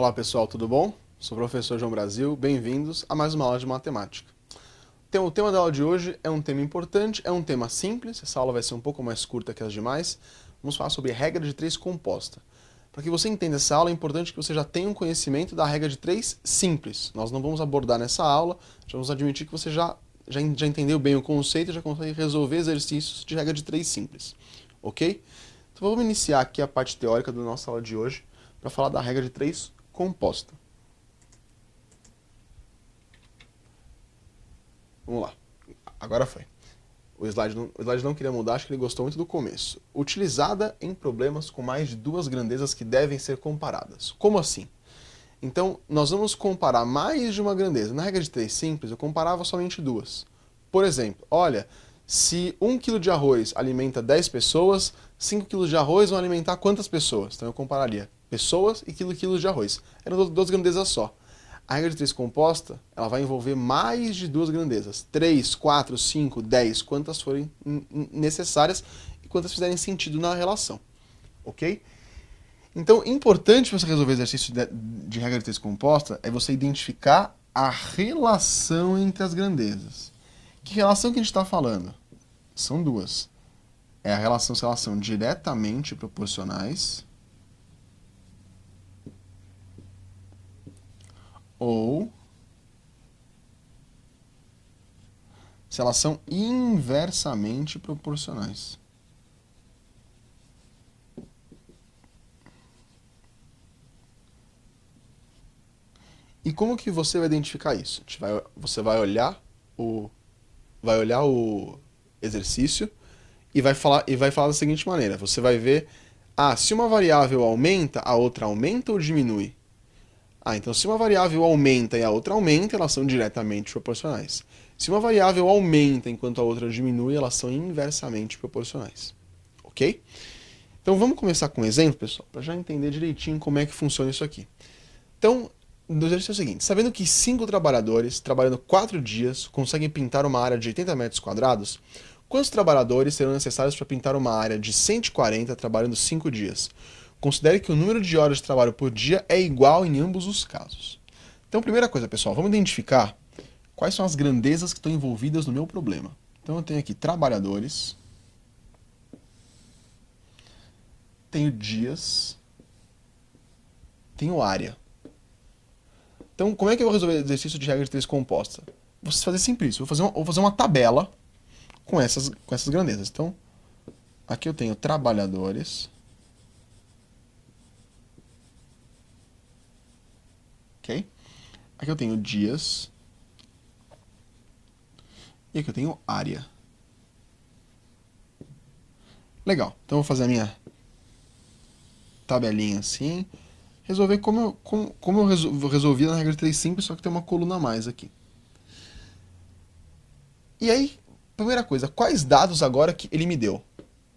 Olá pessoal, tudo bom? Sou o professor João Brasil, bem-vindos a mais uma aula de matemática. Então, o tema da aula de hoje é um tema importante, é um tema simples, essa aula vai ser um pouco mais curta que as demais. Vamos falar sobre regra de 3 composta. Para que você entenda essa aula, é importante que você já tenha um conhecimento da regra de 3 simples. Nós não vamos abordar nessa aula, já vamos admitir que você já entendeu bem o conceito e já consegue resolver exercícios de regra de 3 simples. Ok? Então vamos iniciar aqui a parte teórica da nossa aula de hoje para falar da regra de 3 composta. Vamos lá. Agora foi. O slide não queria mudar, acho que ele gostou muito do começo. Utilizada em problemas com mais de duas grandezas que devem ser comparadas. Como assim? Então, nós vamos comparar mais de uma grandeza. Na regra de 3 simples, eu comparava somente duas. Por exemplo, olha, se 1 kg de arroz alimenta 10 pessoas, 5 kg de arroz vão alimentar quantas pessoas? Então eu compararia pessoas e quilos de arroz. Eram duas grandezas só. A regra de 3 composta, ela vai envolver mais de duas grandezas. 3, 4, 5, 10, quantas forem necessárias e quantas fizerem sentido na relação. Ok? Então, importante para você resolver exercício de regra de 3 composta é você identificar a relação entre as grandezas. Que relação que a gente está falando? São duas. É a relação, se elas são diretamente proporcionais ou se elas são inversamente proporcionais. E como que você vai identificar isso? Você vai olhar o exercício e vai falar da seguinte maneira. Você vai ver, se uma variável aumenta, a outra aumenta ou diminui? Então se uma variável aumenta e a outra aumenta, elas são diretamente proporcionais. Se uma variável aumenta enquanto a outra diminui, elas são inversamente proporcionais. Ok? Então vamos começar com um exemplo, pessoal, para já entender direitinho como é que funciona isso aqui. Então, o exercício é o seguinte: sabendo que 5 trabalhadores, trabalhando 4 dias, conseguem pintar uma área de 80 metros quadrados, quantos trabalhadores serão necessários para pintar uma área de 140 trabalhando 5 dias? Considere que o número de horas de trabalho por dia é igual em ambos os casos. Então, primeira coisa, pessoal, vamos identificar quais são as grandezas que estão envolvidas no meu problema. Então, eu tenho aqui trabalhadores, tenho dias, tenho área. Então, como é que eu vou resolver o exercício de regra de 3 composta? Vou fazer simplíssimo. Vou fazer uma tabela com essas grandezas. Então, aqui eu tenho trabalhadores. Ok? Aqui eu tenho dias. E aqui eu tenho área. Legal. Então, eu vou fazer a minha tabelinha assim. Resolver como eu resolvi na regra de 3 simples, só que tem uma coluna a mais aqui. E aí, primeira coisa, quais dados agora que ele me deu?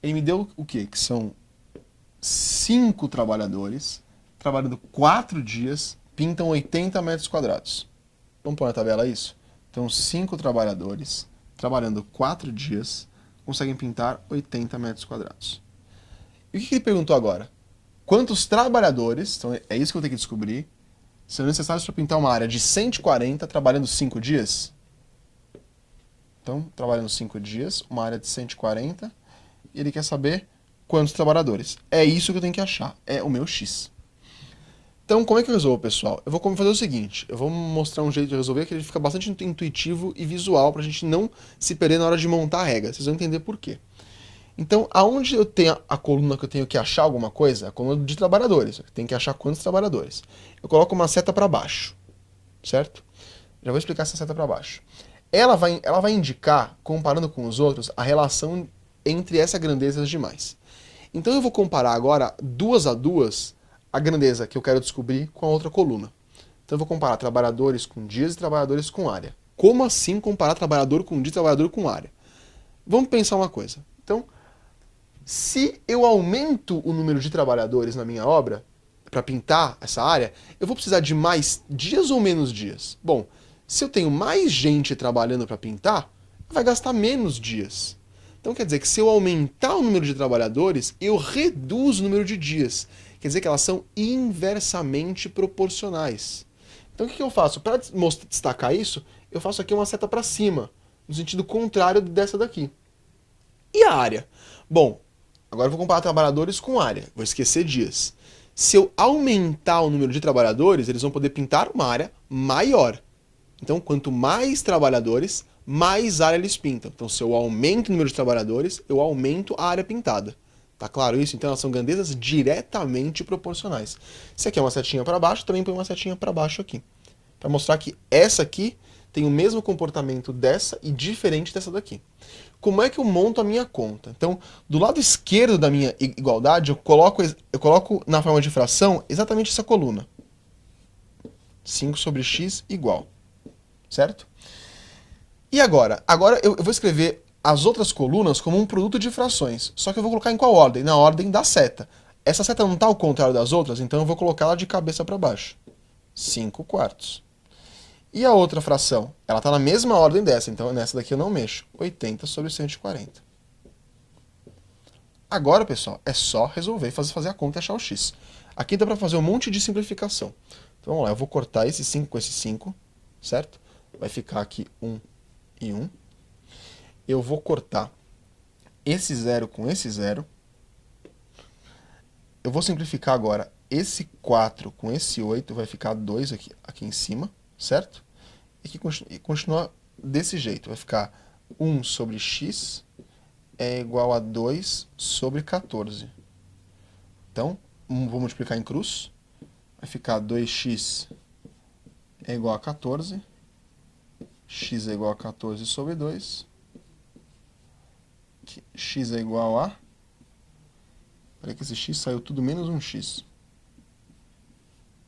Ele me deu o quê? Que são 5 trabalhadores, trabalhando 4 dias, pintam 80 metros quadrados. Vamos pôr na tabela isso? Então, 5 trabalhadores, trabalhando 4 dias, conseguem pintar 80 metros quadrados. E o que ele perguntou agora? Quantos trabalhadores, então é isso que eu vou ter que descobrir, serão necessários para pintar uma área de 140 trabalhando 5 dias? Então, trabalhando 5 dias, uma área de 140, e ele quer saber quantos trabalhadores. É isso que eu tenho que achar, é o meu X. Então, como é que eu resolvo, pessoal? Eu vou fazer o seguinte, eu vou mostrar um jeito de resolver que ele fica bastante intuitivo e visual, para a gente não se perder na hora de montar a regra. Vocês vão entender por quê. Então, aonde eu tenho a coluna que eu tenho que achar alguma coisa, a coluna de trabalhadores. Eu tenho que achar quantos trabalhadores. Eu coloco uma seta para baixo, certo? Já vou explicar essa seta para baixo. Ela vai indicar, comparando com os outros, a relação entre essa grandeza e as demais. Então eu vou comparar agora, duas a duas, a grandeza que eu quero descobrir com a outra coluna. Então eu vou comparar trabalhadores com dias e trabalhadores com área. Como assim comparar trabalhador com dia e trabalhador com área? Vamos pensar uma coisa. Então, se eu aumento o número de trabalhadores na minha obra, para pintar essa área, eu vou precisar de mais dias ou menos dias? Bom, se eu tenho mais gente trabalhando para pintar, vai gastar menos dias. Então quer dizer que se eu aumentar o número de trabalhadores, eu reduzo o número de dias. Quer dizer que elas são inversamente proporcionais. Então o que eu faço? Para destacar isso, eu faço aqui uma seta para cima, no sentido contrário dessa daqui. E a área? Bom, agora eu vou comparar trabalhadores com área. Vou esquecer dias. Se eu aumentar o número de trabalhadores, eles vão poder pintar uma área maior. Então, quanto mais trabalhadores, mais área eles pintam. Então, se eu aumento o número de trabalhadores, eu aumento a área pintada. Tá claro isso? Então, elas são grandezas diretamente proporcionais. Se aqui é uma setinha para baixo, também põe uma setinha para baixo aqui. Para mostrar que essa aqui tem o mesmo comportamento dessa e diferente dessa daqui. Como é que eu monto a minha conta? Então, do lado esquerdo da minha igualdade, eu coloco na forma de fração exatamente essa coluna. 5 sobre x igual. Certo? E agora? Agora eu vou escrever as outras colunas como um produto de frações. Só que eu vou colocar em qual ordem? Na ordem da seta. Essa seta não está ao contrário das outras, então eu vou colocar ela de cabeça para baixo. 5 quartos. E a outra fração? Ela está na mesma ordem dessa, então nessa daqui eu não mexo. 80 sobre 140. Agora, pessoal, é só resolver, fazer a conta e achar o x. Aqui dá para fazer um monte de simplificação. Então vamos lá, eu vou cortar esse 5 com esse 5, certo? Vai ficar aqui 1 e 1. Eu vou cortar esse 0 com esse 0. Eu vou simplificar agora esse 4 com esse 8, vai ficar 2 aqui em cima, certo? E continua desse jeito, vai ficar 1 sobre x é igual a 2 sobre 14. Então, vou multiplicar em cruz, vai ficar 2x é igual a 14, x é igual a 14 sobre 2, x é igual a... Peraí que esse x saiu tudo menos um x.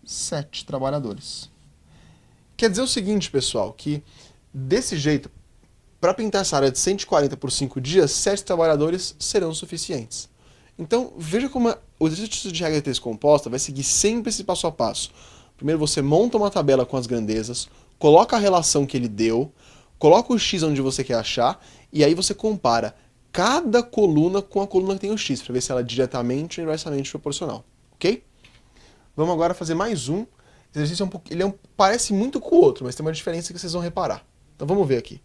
7 trabalhadores. Quer dizer o seguinte, pessoal, que desse jeito, para pintar essa área de 140 por 5 dias, 7 trabalhadores serão suficientes. Então, veja como o exercício de regra de 3 composta vai seguir sempre esse passo a passo. Primeiro você monta uma tabela com as grandezas, coloca a relação que ele deu, coloca o x onde você quer achar, e aí você compara cada coluna com a coluna que tem o x, para ver se ela é diretamente ou inversamente proporcional. Ok? Vamos agora fazer mais um. Esse exercício parece muito com o outro, mas tem uma diferença que vocês vão reparar. Então vamos ver aqui.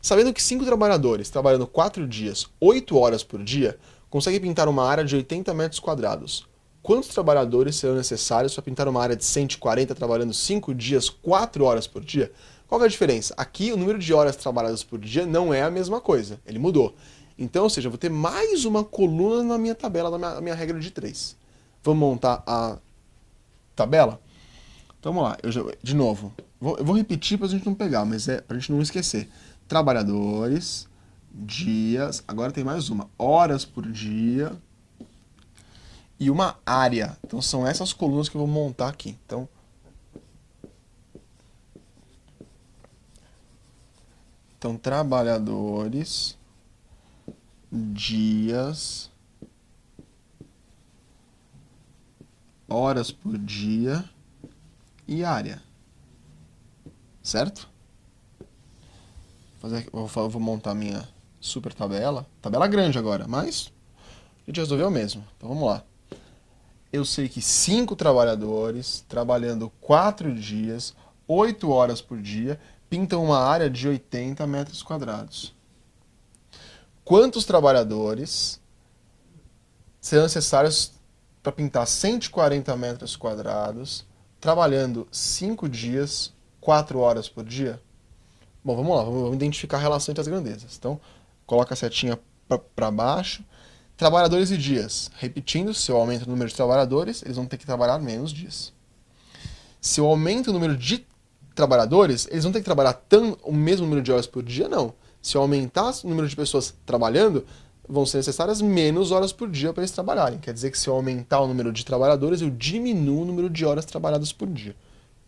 Sabendo que 5 trabalhadores, trabalhando 4 dias, 8 horas por dia, conseguem pintar uma área de 80 metros quadrados. Quantos trabalhadores serão necessários para pintar uma área de 140 trabalhando 5 dias, 4 horas por dia? Qual é a diferença? Aqui o número de horas trabalhadas por dia não é a mesma coisa, ele mudou. Então, ou seja, eu vou ter mais uma coluna na minha tabela, na minha regra de 3. Vamos montar a tabela? Então vamos lá, de novo, eu vou repetir para a gente não pegar, mas é para a gente não esquecer. Trabalhadores, dias, agora tem mais uma, horas por dia e uma área. Então são essas colunas que eu vou montar aqui. Então trabalhadores, dias, horas por dia e área. Certo? Vou montar minha super tabela. Tabela grande agora, mas a gente resolveu mesmo. Então vamos lá. Eu sei que 5 trabalhadores, trabalhando 4 dias, 8 horas por dia, pintam uma área de 80 metros quadrados. Quantos trabalhadores serão necessários para pintar 140 metros quadrados, trabalhando 5 dias, 4 horas por dia? Bom, vamos lá, vamos identificar a relação entre as grandezas. Então, coloca a setinha para baixo. Trabalhadores e dias. Repetindo, se eu aumento o número de trabalhadores, eles vão ter que trabalhar menos dias. Se eu aumento o número de trabalhadores, eles vão ter que trabalhar o mesmo número de horas por dia? Não. Se eu aumentar o número de pessoas trabalhando, vão ser necessárias menos horas por dia para eles trabalharem. Quer dizer que se eu aumentar o número de trabalhadores, eu diminuo o número de horas trabalhadas por dia.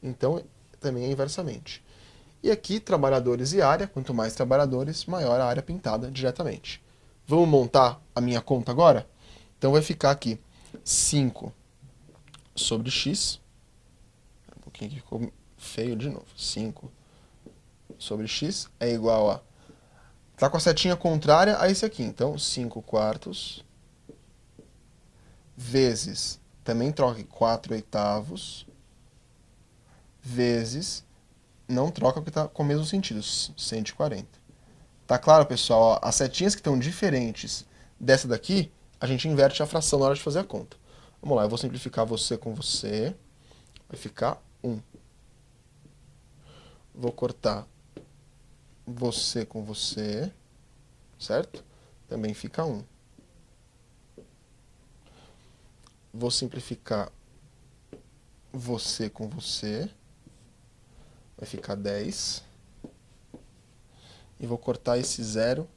Então, também é inversamente. E aqui, trabalhadores e área, quanto mais trabalhadores, maior a área pintada diretamente. Vamos montar a minha conta agora? Então vai ficar aqui 5 sobre x. Um pouquinho aqui ficou feio de novo. 5 sobre x é igual a... Tá com a setinha contrária a esse aqui. Então, 5 quartos vezes também troca 4/8 vezes, não troca porque está com o mesmo sentido, 140. Tá claro, pessoal? Ó, as setinhas que estão diferentes dessa daqui, a gente inverte a fração na hora de fazer a conta. Vamos lá, eu vou simplificar você com você. Vai ficar 1. Vou cortar você com você, certo? Também fica 1. Vou simplificar você com você. Vai ficar 10. E vou cortar esse 0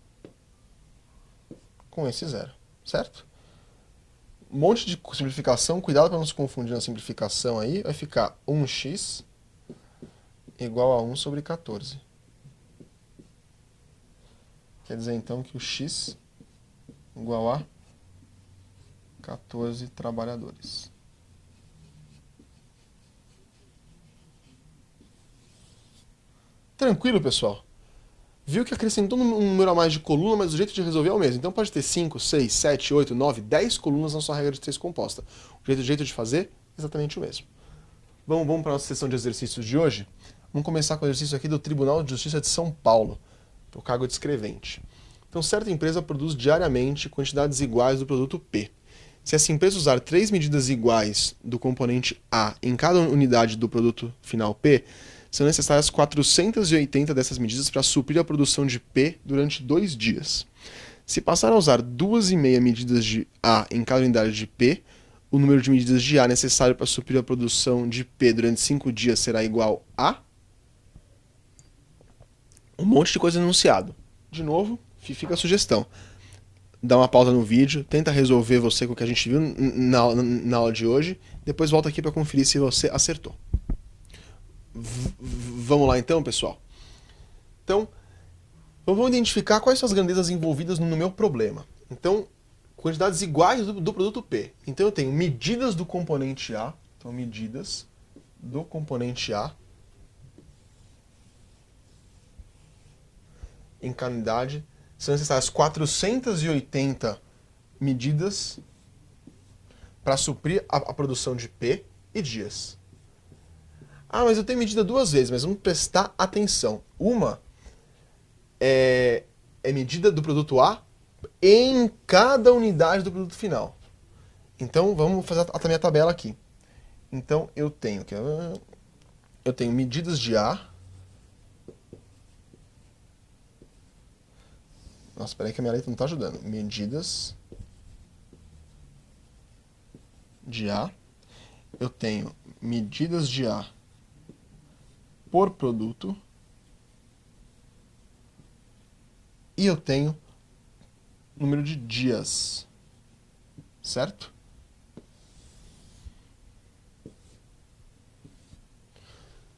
com esse 0, certo? Um monte de simplificação, cuidado para não se confundir na simplificação aí. Vai ficar 1x igual a 1 sobre 14. Quer dizer então que o x igual a 14 trabalhadores. Tranquilo, pessoal? Viu que acrescentou um número a mais de coluna, mas o jeito de resolver é o mesmo. Então pode ter 5, 6, 7, 8, 9, 10 colunas na sua regra de 3 composta. O jeito de fazer é exatamente o mesmo. Vamos para a nossa sessão de exercícios de hoje? Vamos começar com o exercício aqui do Tribunal de Justiça de São Paulo, para o cargo de escrevente. Então, certa empresa produz diariamente quantidades iguais do produto P. Se essa empresa usar 3 medidas iguais do componente A em cada unidade do produto final P, são necessárias 480 dessas medidas para suprir a produção de P durante 2 dias. Se passar a usar 2,5 medidas de A em cada unidade de P, o número de medidas de A necessário para suprir a produção de P durante 5 dias será igual a... Um monte de coisa enunciado. De novo, fica a sugestão. Dá uma pausa no vídeo, tenta resolver você com o que a gente viu na aula de hoje, depois volta aqui para conferir se você acertou. Vamos lá então, pessoal? Então, vamos identificar quais são as grandezas envolvidas no meu problema. Então, quantidades iguais do produto P. Então eu tenho medidas do componente A. Então, medidas do componente A em cada unidade. São necessárias 480 medidas para suprir a produção de P e dias. Ah, mas eu tenho medida 2 vezes, mas vamos prestar atenção. Uma é medida do produto A em cada unidade do produto final. Então, vamos fazer a minha tabela aqui. Então, eu tenho medidas de A. Nossa, espera aí que a minha letra não está ajudando. Medidas de A. Eu tenho medidas de A por produto. E eu tenho número de dias. Certo?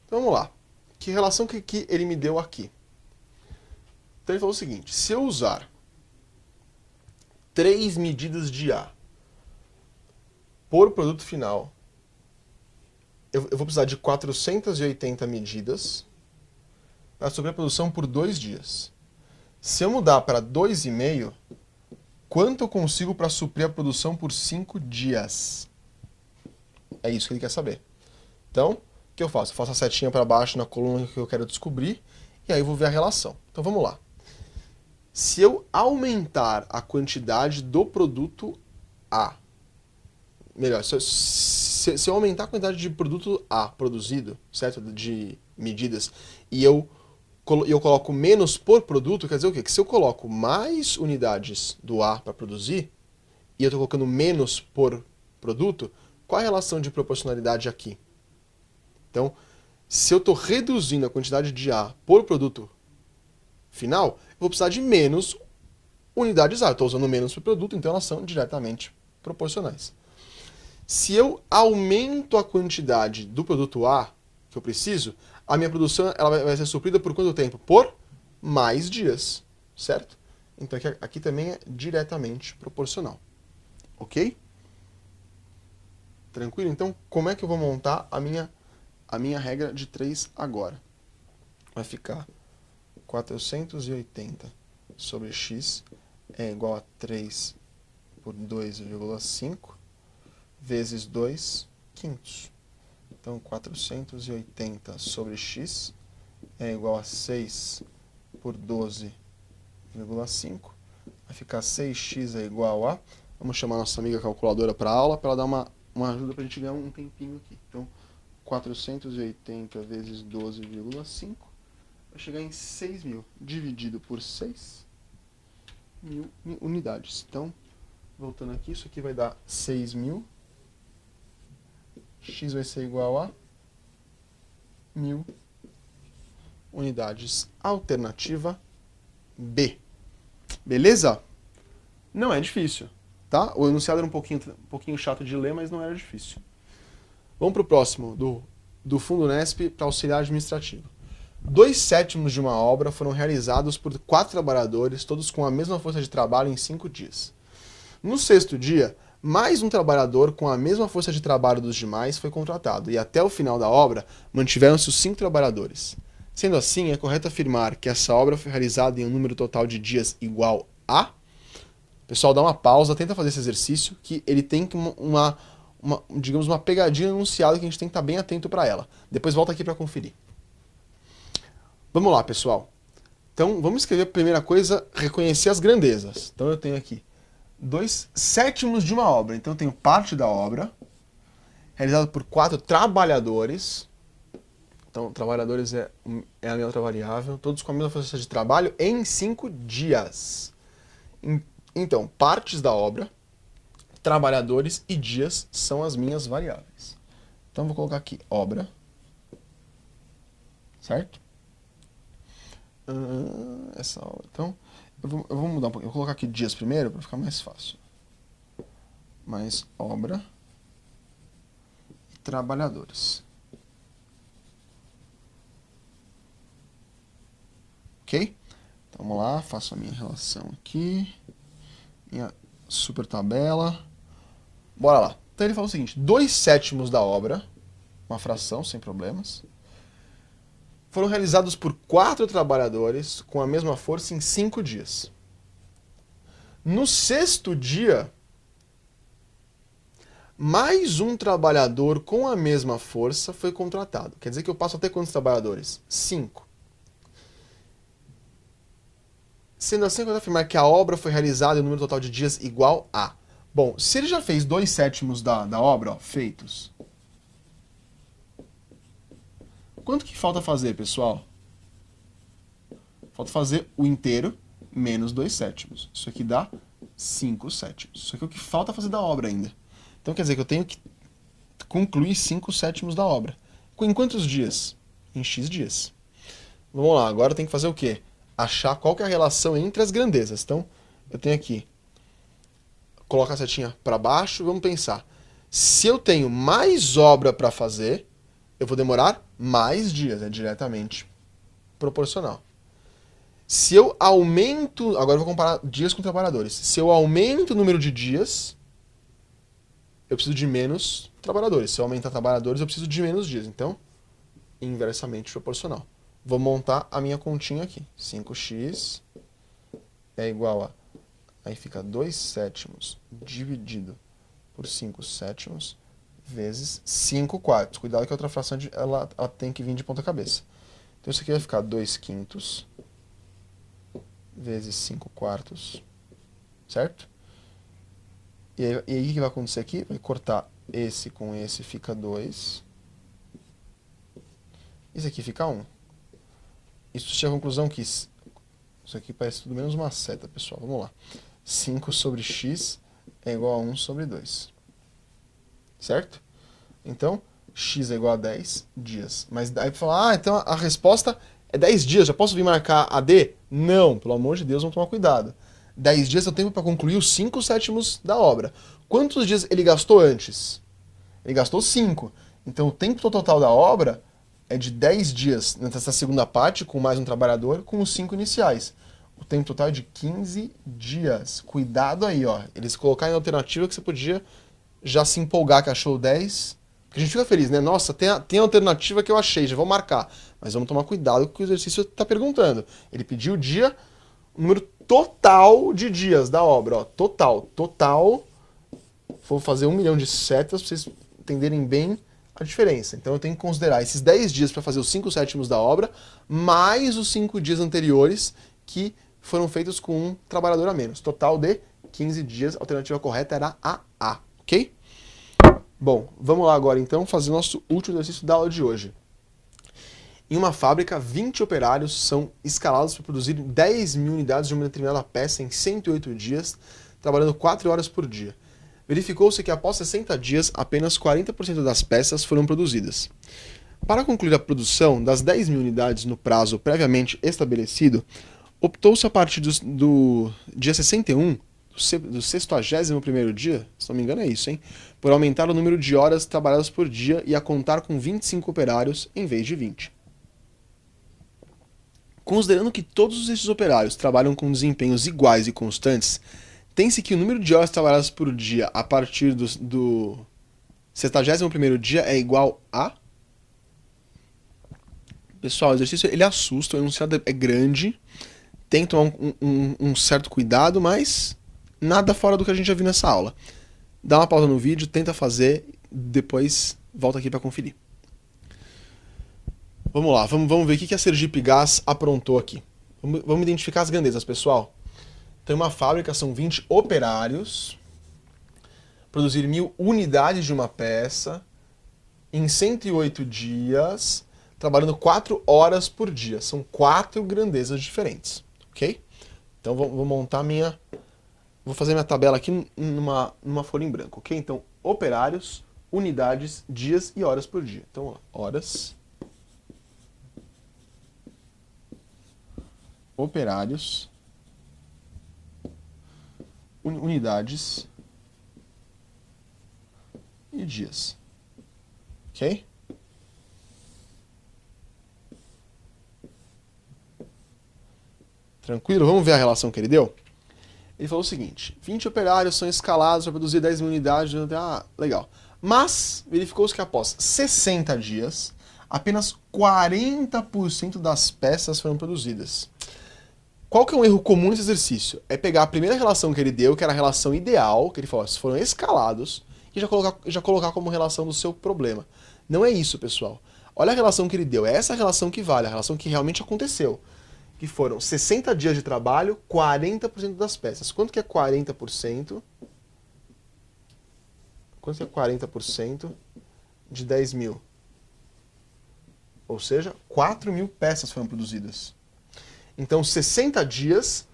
Então vamos lá. Que relação que ele me deu aqui? Então ele falou o seguinte: se eu usar 3 medidas de A por produto final, eu vou precisar de 480 medidas para suprir a produção por 2 dias. Se eu mudar para 2,5, quanto eu consigo para suprir a produção por 5 dias? É isso que ele quer saber. Então, o que eu faço? Eu faço a setinha para baixo na coluna que eu quero descobrir, e aí eu vou ver a relação. Então vamos lá. Se eu aumentar a quantidade do produto A, melhor, se eu aumentar a quantidade de produto A produzido, certo? De medidas, e eu coloco menos por produto, quer dizer o quê? Que se eu coloco mais unidades do A para produzir, e eu estou colocando menos por produto, qual é a relação de proporcionalidade aqui? Então, se eu estou reduzindo a quantidade de A por produto final, eu vou precisar de menos unidades A. Eu estou usando menos por produto, então elas são diretamente proporcionais. Se eu aumento a quantidade do produto A que eu preciso, a minha produção ela vai ser suprida por quanto tempo? Por mais dias, certo? Então aqui também é diretamente proporcional. Ok? Tranquilo? Então, como é que eu vou montar a minha regra de 3 agora? Vai ficar 480 sobre x é igual a 3 por 2,5 vezes 2 quintos. Então, 480 sobre x é igual a 6 por 12,5. Vai ficar 6x é igual a... Vamos chamar nossa amiga calculadora para aula, para ela dar uma ajuda para a gente ganhar um tempinho aqui. Então, 480 vezes 12,5 vai chegar em 6.000. Dividido por 6, 1.000 unidades. Então, voltando aqui, isso aqui vai dar 6.000. X vai ser igual a 1.000 unidades. Alternativa B. Beleza? Não é difícil, tá? O enunciado era um pouquinho chato de ler, mas não era difícil. Vamos para o próximo, do Fundo Unesp para auxiliar administrativo. 2/7 de uma obra foram realizados por 4 trabalhadores, todos com a mesma força de trabalho em 5 dias. No 6º dia, mais um trabalhador com a mesma força de trabalho dos demais foi contratado, e até o final da obra mantiveram-se os 5 trabalhadores. Sendo assim, é correto afirmar que essa obra foi realizada em um número total de dias igual a... Pessoal, dá uma pausa, tenta fazer esse exercício, que ele tem digamos, uma pegadinha enunciada que a gente tem que estar bem atento para ela. Depois volta aqui para conferir. Vamos lá, pessoal. Então, vamos escrever a primeira coisa, reconhecer as grandezas. Então, eu tenho aqui 2/7 de uma obra. Então, eu tenho parte da obra, realizada por 4 trabalhadores. Então, trabalhadores é a minha outra variável, todos com a mesma força de trabalho em 5 dias. Então, partes da obra, trabalhadores e dias são as minhas variáveis. Então, vou colocar aqui obra, certo? Essa obra. Então, eu vou mudar um pouquinho. Eu vou colocar aqui dias primeiro para ficar mais fácil. Mais obra e trabalhadores. Ok? Então, vamos lá, faço a minha relação aqui. Minha super tabela. Bora lá. Então ele fala o seguinte, 2/7 da obra, uma fração, sem problemas, foram realizados por 4 trabalhadores com a mesma força em 5 dias. No 6º dia, mais um trabalhador com a mesma força foi contratado. Quer dizer que eu passo a ter quantos trabalhadores? 5. Sendo assim, eu vou afirmar que a obra foi realizada em um número total de dias igual a... Bom, se ele já fez 2/7 da obra, ó, feitos. Quanto que falta fazer, pessoal? Falta fazer o inteiro menos 2/7. Isso aqui dá 5/7. Isso aqui é o que falta fazer da obra ainda. Então quer dizer que eu tenho que concluir 5/7 da obra. Em quantos dias? Em X dias. Vamos lá, agora eu tenho que fazer o quê? Achar qual que é a relação entre as grandezas. Então, eu tenho aqui, coloca a setinha para baixo, vamos pensar. Se eu tenho mais obra para fazer, eu vou demorar mais dias, é diretamente proporcional. Se eu aumento, agora eu vou comparar dias com trabalhadores. Se eu aumento o número de dias, eu preciso de menos trabalhadores. Se eu aumentar trabalhadores, eu preciso de menos dias. Então, inversamente proporcional. Vou montar a minha continha aqui. 5x é igual a... Aí fica 2/7 dividido por 5/7 vezes 5/4. Cuidado que a outra fração ela tem que vir de ponta cabeça. Então isso aqui vai ficar 2/5 vezes 5/4. Certo? E aí o que vai acontecer aqui? Vai cortar esse com esse, fica 2. Isso aqui fica 1. Isso chega à conclusão que isso aqui parece tudo menos uma seta, pessoal. Vamos lá. 5 sobre x é igual a 1 sobre 2. Certo? Então, x é igual a 10 dias. Mas daí para falar, então a resposta é 10 dias. Já posso vir marcar a D? Não, pelo amor de Deus, vamos tomar cuidado. 10 dias é o tempo para concluir os 5/7 da obra. Quantos dias ele gastou antes? Ele gastou 5. Então, o tempo total da obra é de 10 dias nessa segunda parte, com mais um trabalhador, com os 5 iniciais. O tempo total é de 15 dias. Cuidado aí, ó. Eles colocaram em alternativa que você podia já se empolgar que achou 10. Porque a gente fica feliz, né? Nossa, tem a alternativa que eu achei, já vou marcar. Mas vamos tomar cuidado com o que o exercício está perguntando. Ele pediu o dia, o número total de dias da obra, ó. Total Vou fazer 1 milhão de setas para vocês entenderem bem a diferença. Então eu tenho que considerar esses 10 dias para fazer os 5/7 da obra, mais os 5 dias anteriores que foram feitos com um trabalhador a menos. Total de 15 dias, a alternativa correta era a A, ok? Bom, vamos lá agora então fazer o nosso último exercício da aula de hoje. Em uma fábrica, 20 operários são escalados para produzir 10.000 unidades de uma determinada peça em 108 dias, trabalhando 4 horas por dia. Verificou-se que após 60 dias, apenas 40% das peças foram produzidas. Para concluir a produção das 10.000 unidades no prazo previamente estabelecido, optou-se a partir do dia 61, do 61º dia, se não me engano é isso, hein? Por aumentar o número de horas trabalhadas por dia e a contar com 25 operários em vez de 20. Considerando que todos esses operários trabalham com desempenhos iguais e constantes, tem-se que o número de horas trabalhadas por dia a partir do 61º dia é igual a... Pessoal, o exercício ele assusta, o enunciado é grande, tem que tomar um certo cuidado, mas nada fora do que a gente já viu nessa aula. Dá uma pausa no vídeo, tenta fazer, depois volta aqui para conferir. Vamos lá, vamos ver o que a Sergipe Gás aprontou aqui. Vamos identificar as grandezas, pessoal. Tem uma fábrica, são 20 operários, produzir 1.000 unidades de uma peça em 108 dias, trabalhando 4 horas por dia. São 4 grandezas diferentes, ok? Então vou montar vou fazer minha tabela aqui numa folha em branco, ok? Então, operários, unidades, dias e horas por dia. Então, horas, operários, unidades e dias, ok? Tranquilo? Vamos ver a relação que ele deu? Ele falou o seguinte, 20 operários são escalados para produzir 10.000 unidades. Ah, legal. Mas verificou-se que após 60 dias, apenas 40% das peças foram produzidas. Qual que é um erro comum nesse exercício? É pegar a primeira relação que ele deu, que era a relação ideal, que ele falou, foram escalados, e já colocar como relação do seu problema. Não é isso, pessoal. Olha a relação que ele deu, é essa relação que vale, a relação que realmente aconteceu. Que foram 60 dias de trabalho, 40% das peças. Quanto que é 40%? Quanto que é 40% de 10.000? Ou seja, 4.000 peças foram produzidas. Então, 60 dias,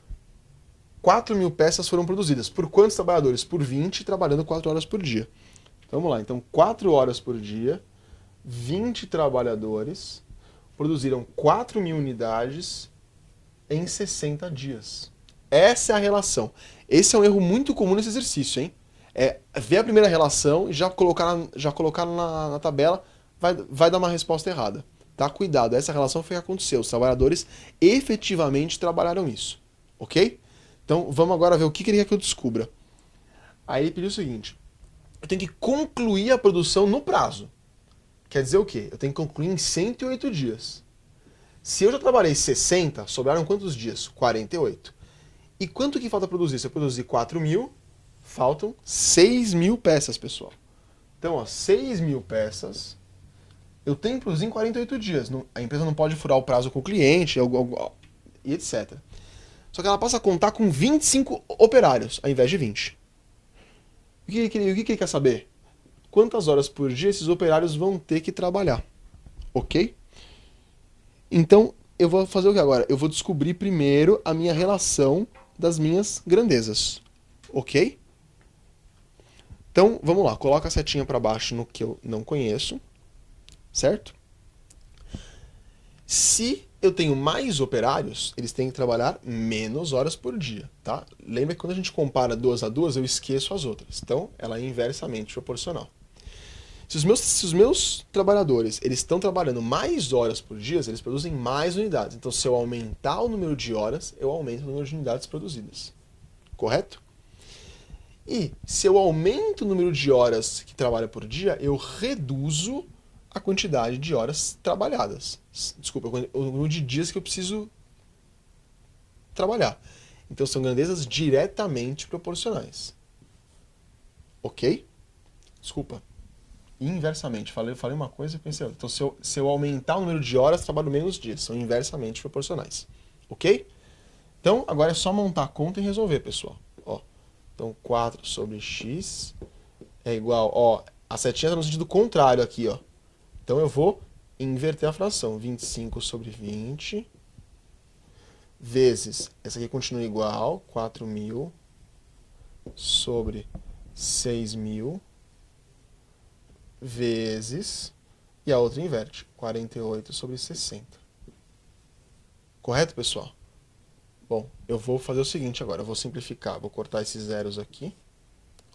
4.000 peças foram produzidas. Por quantos trabalhadores? Por 20, trabalhando 4 horas por dia. Então, vamos lá. Então, 4 horas por dia, 20 trabalhadores produziram 4.000 unidades em 60 dias. Essa é a relação. Esse é um erro muito comum nesse exercício, hein? É ver a primeira relação e já colocar na tabela, vai dar uma resposta errada. Tá? Cuidado, essa relação foi o que aconteceu. Os trabalhadores efetivamente trabalharam isso. Ok? Então vamos agora ver o que ele quer que eu descubra. Aí ele pediu o seguinte: eu tenho que concluir a produção no prazo. Quer dizer o quê? Eu tenho que concluir em 108 dias. Se eu já trabalhei 60, sobraram quantos dias? 48. E quanto que falta produzir? Se eu produzir 4.000, faltam 6.000 peças, pessoal. Então, 6.000 peças, eu tenho que produzir em 48 dias. A empresa não pode furar o prazo com o cliente, e etc. Só que ela passa a contar com 25 operários, ao invés de 20. O que ele quer saber? Quantas horas por dia esses operários vão ter que trabalhar. Ok? Então, eu vou fazer o que agora? Eu vou descobrir primeiro a minha relação das minhas grandezas. Ok? Então, vamos lá. Coloca a setinha para baixo no que eu não conheço. Certo? Se eu tenho mais operários, eles têm que trabalhar menos horas por dia. Tá? Lembra que quando a gente compara 2 a 2, eu esqueço as outras. Então, ela é inversamente proporcional. Se os meus trabalhadores eles estão trabalhando mais horas por dia, eles produzem mais unidades. Então, se eu aumentar o número de horas, eu aumento o número de unidades produzidas. Correto? E se eu aumento o número de horas que trabalha por dia, eu reduzo a quantidade de horas trabalhadas. Desculpa, o número de dias que eu preciso trabalhar. Então, são grandezas diretamente proporcionais. Ok? Desculpa. Inversamente. Falei uma coisa e pensei outra. Então, se eu aumentar o número de horas, trabalho menos dias. São inversamente proporcionais. Ok? Então, agora é só montar a conta e resolver, pessoal. Ó, então, 4 sobre x é igual... Ó, a setinha está no sentido contrário aqui, ó. Então, eu vou inverter a fração. 25 sobre 20 vezes... Essa aqui continua igual. 4.000 sobre 6.000 vezes... E a outra inverte. 48 sobre 60. Correto, pessoal? Bom, eu vou fazer o seguinte agora. Eu vou simplificar. Vou cortar esses zeros aqui.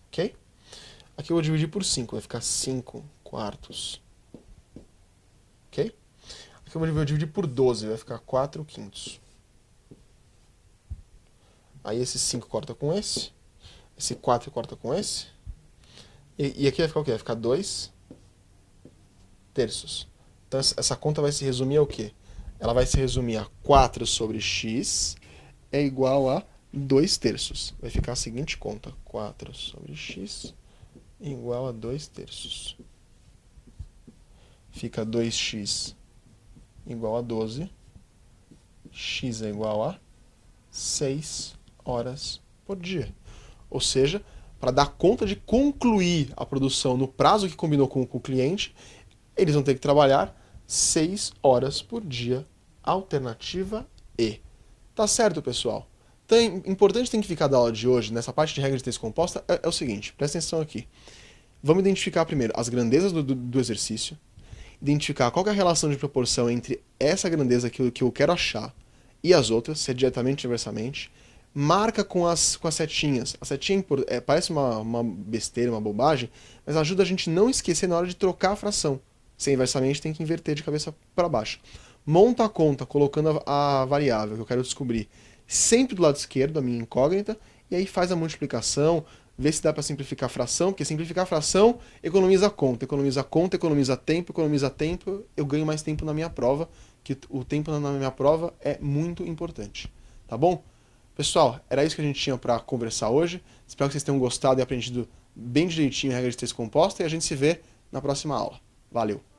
Ok? Aqui eu vou dividir por 5. Vai ficar 5 quartos. Ok? Aqui eu vou dividir por 12. Vai ficar 4 quintos. Aí esse 5 corta com esse. Esse 4 corta com esse. E aqui vai ficar o quê? Vai ficar 2 terços. Então essa conta vai se resumir ao quê? Ela vai se resumir a 4 sobre x é igual a 2 terços. Vai ficar a seguinte conta. 4 sobre x igual a 2 terços. Fica 2x igual a 12. X é igual a 6 horas por dia. Ou seja, para dar conta de concluir a produção no prazo que combinou com o cliente, eles vão ter que trabalhar 6 horas por dia. Alternativa E. Tá certo, pessoal? Então, importante tem que ficar da aula de hoje, nessa parte de regra de texto composta, é o seguinte, presta atenção aqui. Vamos identificar primeiro as grandezas do exercício, identificar qual é a relação de proporção entre essa grandeza que eu quero achar e as outras, se é diretamente ou inversamente, marca com as setinhas. A setinha parece uma besteira, uma bobagem, mas ajuda a gente não esquecer na hora de trocar a fração. Se é inversamente, tem que inverter de cabeça para baixo. Monta a conta colocando a variável que eu quero descobrir sempre do lado esquerdo, a minha incógnita, e aí faz a multiplicação, vê se dá para simplificar a fração, porque simplificar a fração economiza conta, economiza tempo, eu ganho mais tempo na minha prova, que o tempo na minha prova é muito importante. Tá bom? Pessoal, era isso que a gente tinha para conversar hoje. Espero que vocês tenham gostado e aprendido bem direitinho a regra de texto composta e a gente se vê na próxima aula. Valeu!